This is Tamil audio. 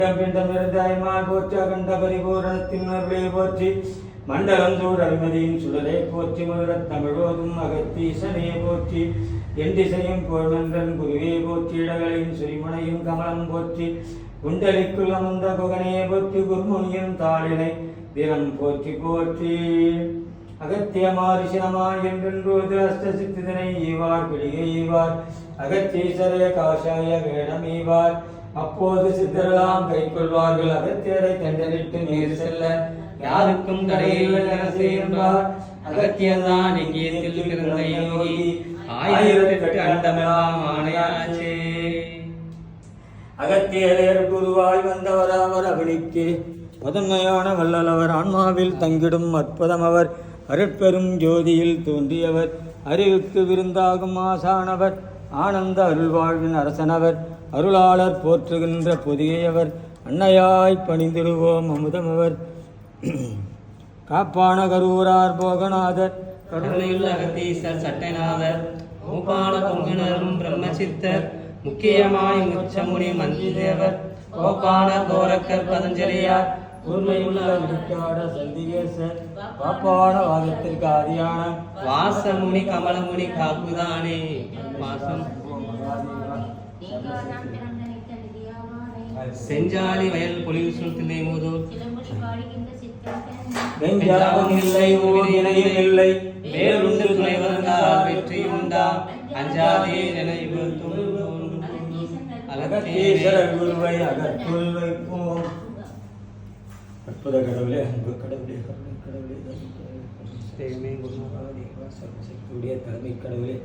போற்றி அகண்ட பரிபூரணத்தின் அருளே போற்றி மண்டலம் சூழ் அருமதியின் சுடலை போற்றி மதுரத் தமிழோதும் அகத்தீசனே போற்றி எண்டிசையும் கோழ்மன்றன் குருவே போற்றி இடகளின் சுரிமுனையும் கமலம் போற்றி குண்டலிக்குள் அமுந்த குகனே போற்றி குர்முனியும் தாளினை தினம் போற்றி போற்றி அகத்தியமாரிசினமாய் என்றென்றோது அஷ்டசித்திதனை ஈவார் பிடிகை ஈவார் அகத்தீசரே காஷாய வேடம் ஈவார் அப்போது சித்தரெல்லாம் கை கொள்வார்கள் அகத்தியரை தண்டனிட்டு நீர் செல்ல யாருக்கும் தடையில்லை என செய்கின்றார் அகத்தியந்தான் இங்கே பிறந்த யோகி ஆயிரத்தெட்டு அண்டமெல்லாம் ஆணையாச்சே அகத்தியரேர் குருவாய் வந்தவராவர் அவனிக்கு முதன்மையான வல்லலவர் ஆன்மாவில் தங்கிடும் அற்புதம் அவர் அருட்பெரும் ஜோதியில் தோன்றியவர் அறிவுக்கு விருந்தாகும் ஆசானவர் ஆனந்த அருள்வாழ்வின் அரசனவர் அருளாளர் போற்றுகின்ற பொதியவர் அன்னையாய் பணிந்திடுவோம் அமுதமவர் காப்பான கரூரார் போகநாதர் கடலையுள்ள அகத்தீசர் சட்டைநாதர் மூப்பான பொங்குணரும் பிரம்மசித்தர் முக்கியமாய் முச்சமுனி மந்திதேவர் கோப்பான கோரக்கர் பதஞ்சலியார் கூர்மையுள்ள விடுக்காட சந்திகேசர் பாப்பான வாதத்திற்கு ஆதியான வாசமுனி கமலமுனி காப்புதானே வாசம் செஞ்சாலி வயல் பொலிவு சுழ்த்தினை மூதூர் நெஞ்சாகம் இல்லை இணையும் இல்லை வேறுண்டு துணை வந்தால் வெற்றி உண்டா அஞ்சாதே நினைவு அகத்தீஸ்வரர் குருவை அகற்றுள் வைப்போம். அற்புத கடவுளே, அன்பு கடவுளே, கருணை கடவுளே, சர்வசக்தியுடைய தலைமை கடவுளே.